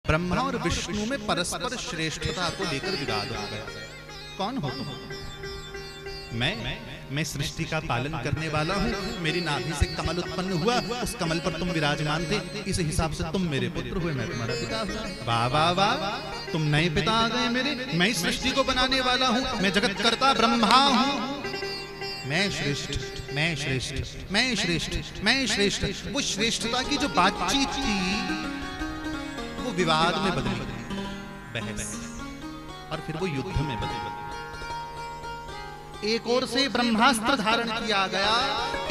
ब्रह्मा और विष्णु में परस्पर श्रेष्ठता को लेकर विवाद हो गया। कौन हो तुम? मैं सृष्टि का पालन करने वाला हूँ। मेरी नाभि से कमल उत्पन्न हुआ, उस कमल पर तुम विराजमान थे, इस हिसाब से तुम मेरे पुत्र हुए, मैं तुम्हारा पिता हुआ। वाह वाह वाह, तुम नए पिता आ गए मेरे। मैं इस सृष्टि को बनाने वाला हूँ, मैं जगत कर्ता ब्रह्मा हूँ। मैं श्रेष्ठ, मैं श्रेष्ठ, मैं श्रेष्ठ, मैं श्रेष्ठ। वो श्रेष्ठता की जो बातचीत थी वो विवाद में बदली, बहस, और फिर वो युद्ध में बदली। एक ओर से ब्रह्मास्त्र धारण किया गया,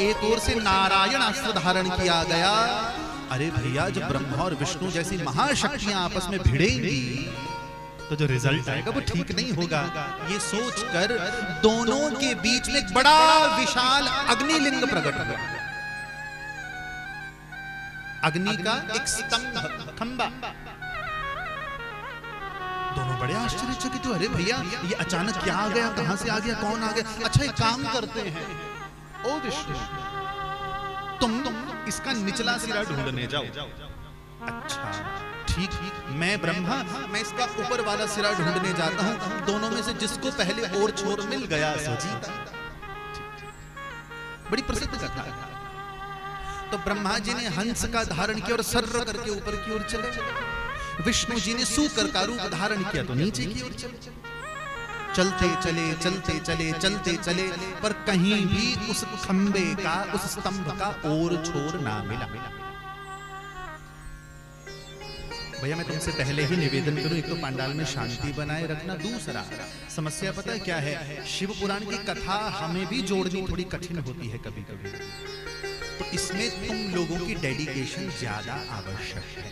एक ओर से नारायण अस्त्र धारण किया गया। अरे भैया, जब ब्रह्मा और विष्णु जैसी महाशक्तियां आपस में भिड़ेंगी तो जो रिजल्ट आएगा वो ठीक नहीं होगा। ये सोचकर दोनों के बीच में एक बड़ा विशाल अग्निलिंग प्रकट हुआ। अग्नि का एक स्तंभ, खंबा। दोनों बड़े आश्चर्यचकित हुए। अरे भैया, ये अचानक क्या आ गया, कहां से आ गया, कौन आ गया? अच्छा, एक काम करते हैं, ओ विष्णु, तुम इसका निचला सिरा ढूंढने जाओ। अच्छा ठीक, मैं ब्रह्मा, मैं इसका ऊपर वाला सिरा ढूंढने जाता हूं। दोनों में से जिसको पहले और छोर मिल गया सो जीता। बड़ी प्रसिद्ध कथा है। तो ब्रह्मा जी ने हंस का धारण किया और सर्र करके ऊपर की ओर चले। विष्णु जी ने सूकर का रूप धारण किया तो नीचे की ओर चले। चलते चले, चलते चले, चलते चले, पर कहीं भी उस खंबे का, उस स्तंभ का और छोर ना मिला। भैया, मैं तुमसे पहले ही निवेदन करूं, एक तो पंडाल में शांति बनाए रखना, दूसरा समस्या पता है क्या है? शिव पुराण की कथा हमें भी जोड़नी थोड़ी कठिन होती है कभी कभी, तो इसमें तुम लोगों की डेडिकेशन ज्यादा आवश्यक है।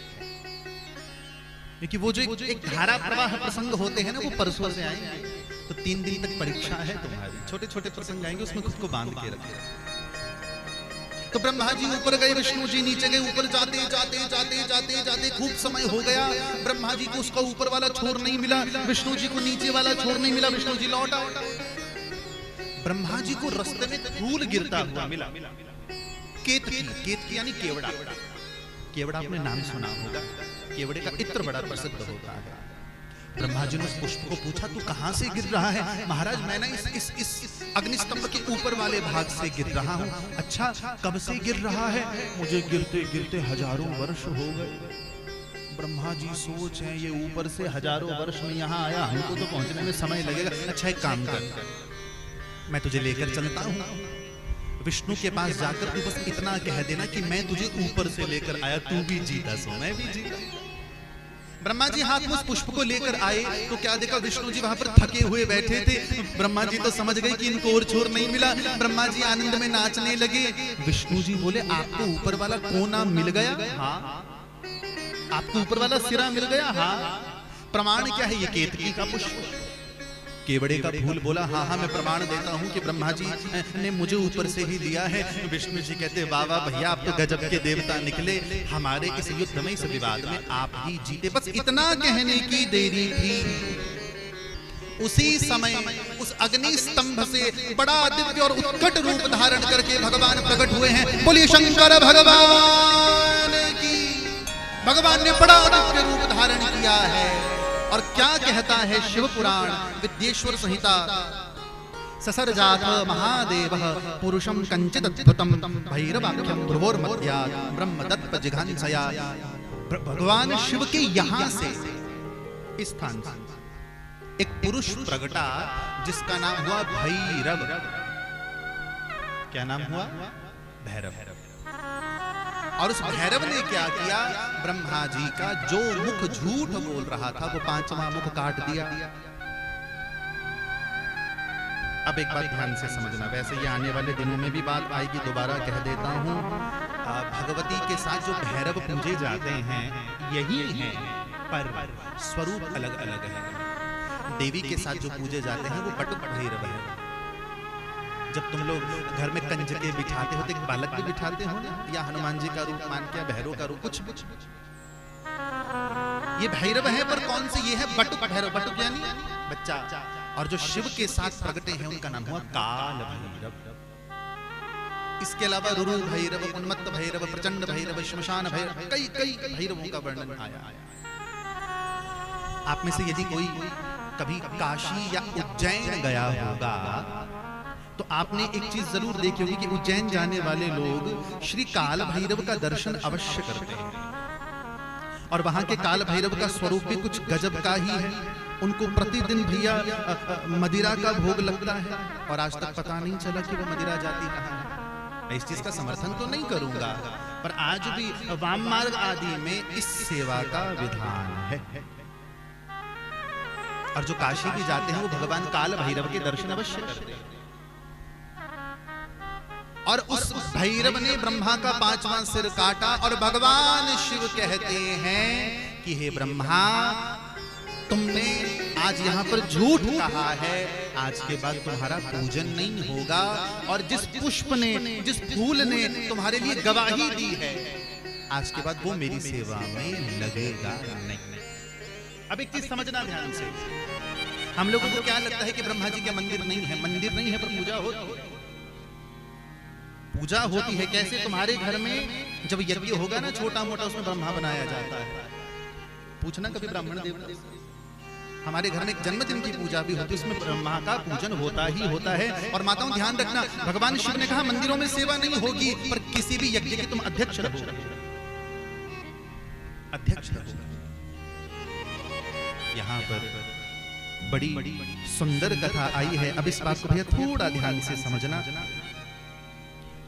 क्योंकि वो जो एक धारा प्रवाह प्रसंग होते हैं ना, वो परसों से आएंगे, तो 3 दिन तक परीक्षा है तुम्हारी। छोटे छोटे प्रसंग आएंगे, उसमें खुद को बांध के रखे। तो ब्रह्मा जी ऊपर गए, विष्णु जी नीचे गए। ऊपर जाते जाते जाते जाते जाते खूब समय हो गया। ब्रह्मा जी को उसका ऊपर वाला छोर नहीं मिला, विष्णु जी को नीचे वाला छोर नहीं मिला। विष्णु जी लौट आए। ब्रह्मा जी को रास्ते में फूल गिरता हुआ मिला, केतकी यानी केवड़ा। केवड़ा आपने नाम सुना होगा, केवड़े का इत्र बड़ा प्रसिद्ध होता है। ब्रह्मा जी ने उस पुष्प को पूछा, तू कहां से गिर रहा है? महाराज, मैं ना इस अग्निस्तंभ के ऊपर वाले भाग से गिर रहा हूं। अच्छा, कब से गिर रहा है? मुझे गिरते गिरते हजारों वर्ष हो गए। ब्रह्मा जी सोच हैं, ये ऊपर से हजारों वर्ष में यहाँ आया, हमको तो पहुंचने में समय लगेगा। अच्छा, एक काम कर, मैं तुझे लेकर चलता हूँ। विष्णु के पास जाकर तू बस इतना कह देना कि मैं तुझे ऊपर से लेकर आया, तू भी जीता सो मैं भी जीता। ब्रह्मा जी हाथ में उस पुष्प को लेकर आए तो क्या देखा? विष्णु जी वहां पर थके हुए बैठे थे। ब्रह्मा जी तो समझ गए कि इनको और छोर नहीं मिला। ब्रह्मा जी आनंद में नाचने लगे। विष्णु जी बोले, आपको ऊपर वाला कोना मिल गया? हाँ। आपको ऊपर वाला सिरा मिल गया? हाँ। प्रमाण क्या है? ये केतकी का पुष्प, केवड़े का फूल। बोला, हाँ हाँ, मैं प्रमाण देता हूँ कि ब्रह्मा जी ने मुझे ऊपर से ही दिया है। विष्णु जी कहते, वाह वाह भैया, आप तो गजब के देवता निकले। हमारे इस युद्ध में, इस विवाद में आप ही जीते। बस इतना कहने की देरी थी। उसी समय उस अग्नि स्तंभ से बड़ा दिव्य और उत्कट रूप धारण करके भगवान प्रकट हुए हैं। बोलिए शंकर भगवान की। भगवान ने बड़ा दिव्य रूप धारण किया है। और क्या कहता है शिव पुराण विद्येश्वर संहिता? ससर्जात महादेव पुरुषम कंचित अद्भुतम भैरवाख्यम ध्रुवोर्मध्यात् ब्रह्मदत्त जिघांसया। भगवान शिव के यहां से, इस स्थान से एक पुरुष प्रगटा जिसका नाम हुआ भैरव। क्या नाम हुआ? भैरव। और उस भैरव ने क्या किया? ब्रह्मा जी का जो मुख झूठ बोल रहा था, वो 5वां मुख काट दिया। अब एक बात ध्यान से समझना, वैसे ये आने वाले दिनों में भी बात आएगी, दोबारा कह देता हूँ। भगवती के साथ जो भैरव पूजे जाते हैं यही हैं, पर स्वरूप अलग अलग है। देवी के साथ जो पूजे जाते हैं वो बटुक भैरव है। जब तुम लोग घर में कंजके बिठाते हो तो एक बालक भी बिठाते हो ना, या हनुमान जी का रूप मान के, भैरव का रूप, कुछ ये भैरव है। पर कौन से? ये है बटुक भैरव। बटुक यानी बच्चा। और जो शिव के साथ प्रगटे हैं उनका नाम हुआ काल भैरव। इसके अलावा रुरु भैरव, उन्मत्त भैरव, प्रचंड भैरव, श्मशान भैरव, कई कई भैरवों का वर्णन आया। आप में से यदि कोई कभी काशी या उज्जैन गया होगा तो आपने एक चीज जरूर देखी होगी कि उज्जैन जाने वाले लोग श्री काल भैरव का दर्शन अवश्य करते हैं, और वहां के काल भैरव का स्वरूप भी कुछ गजब का ही है। उनको प्रतिदिन भैया मदिरा का भोग लगता है, और आज तक पता नहीं चला कि वो मदिरा जाती कहाँ है। मैं इस चीज का समर्थन तो नहीं करूंगा, पर आज भी वाम मार्ग आदि में इस सेवा का विधान है। और जो काशी भी जाते हैं वो भगवान काल भैरव के दर्शन अवश्य करते हैं। और उस भैरव ने ब्रह्मा का 5वां सिर काटा, और भगवान शिव कहते हैं कि हे ब्रह्मा, तुमने आज यहाँ पर झूठ कहा है, आज के बाद तुम्हारा पूजन नहीं होगा, और जिस पुष्प ने, जिस फूल ने तुम्हारे लिए गवाही दी है, आज के बाद वो मेरी सेवा में लगेगा नहीं। अब एक चीज समझना ध्यान से, हम लोगों को क्या लगता है कि ब्रह्मा जी का मंदिर नहीं है, मंदिर नहीं है पर पूजा होती है। पूजा होती है कैसे? तुम्हारे घर में जब यज्ञ होगा ना छोटा मोटा, उसमें ब्रह्मा बनाया जाता है। पूछना कभी ब्राह्मण देवता, हमारे घर में एक जन्मदिन की पूजा भी होती है, उसमें ब्रह्मा का पूजन होता ही होता है। और माताओं ध्यान रखना, भगवान शिव ने कहा मंदिरों में सेवा नहीं होगी, पर किसी भी यज्ञ के तुम अध्यक्ष रहो, अध्यक्ष रहो। यहाँ पर बड़ी सुंदर कथा आई है। अब इस बात को भैया थोड़ा ध्यान से समझना।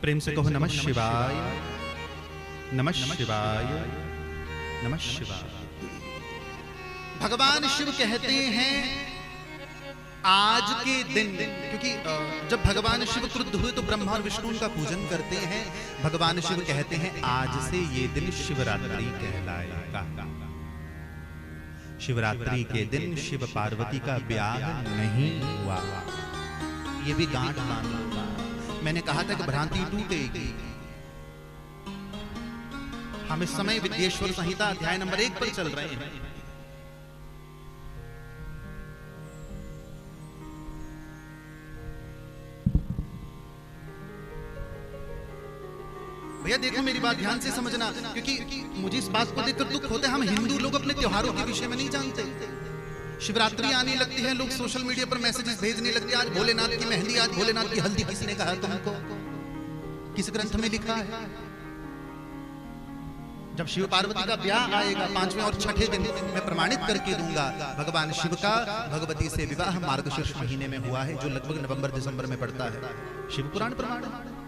प्रेम से कहो नमः शिवाय, नमः शिवाय, नमः शिवाय। भगवान शिव कहते हैं आज के दिन, क्योंकि जब भगवान शिव क्रुद्ध हुए तो ब्रह्मा और विष्णु का पूजन करते हैं। भगवान शिव कहते हैं आज से ये दिन शिवरात्रि कहलाएगा। शिवरात्रि के दिन शिव पार्वती का ब्याह नहीं हुआ, ये भी गांठ बांध होगा। मैंने कहा था कि भ्रांति टूटेगी। हम इस समय विद्येश्वर संहिता अध्याय नंबर 1 पर चल रहे हैं। भैया देखो मेरी बात ध्यान से समझना, क्योंकि मुझे इस बात को देखकर दुख होता है, हम हिंदू लोग अपने त्योहारों के विषय में नहीं जानते। शिवरात्रि आने लगती है, लोग सोशल मीडिया पर मैसेजेस भेजने लगते हैं, आज भोलेनाथ की मेहंदी, आज भोलेनाथ की हल्दी। किसने कहा तुमको? किस ग्रंथ में लिखा है? जब शिव पार्वती का ब्याह आएगा 5वें और 6ठे दिन मैं प्रमाणित करके दूंगा। भगवान शिव का भगवती से विवाह मार्गशीर्ष महीने में हुआ है, जो लगभग नवंबर दिसंबर में पड़ता है। शिव पुराण प्रमाण है।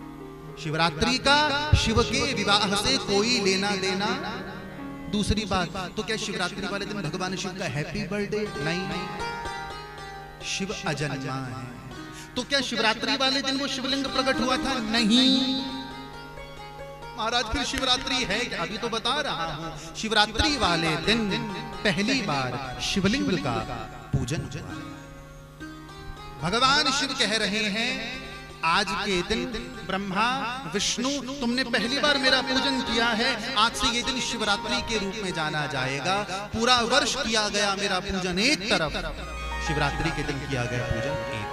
शिवरात्रि का शिव के विवाह से कोई लेना देना। दूसरी बात, तो क्या शिवरात्रि वाले दिन भगवान शिव का हैप्पी बर्थडे? नहीं, शिव अजन्मा है। तो क्या शिवरात्रि वाले दिन वो शिवलिंग प्रकट हुआ था? नहीं। महाराज फिर शिवरात्रि है क्या? अभी तो बता रहा हूं। शिवरात्रि वाले दिन पहली बार शिवलिंग का पूजन हुआ। भगवान शिव कह रहे हैं आज के दिन ब्रह्मा विष्णु तुमने पहली बार मेरा पूजन किया है, आज से ये दिन शिवरात्रि के रूप में जाना जाएगा। पूरा वर्ष किया गया मेरा पूजन एक तरफ, शिवरात्रि के दिन किया गया पूजन एक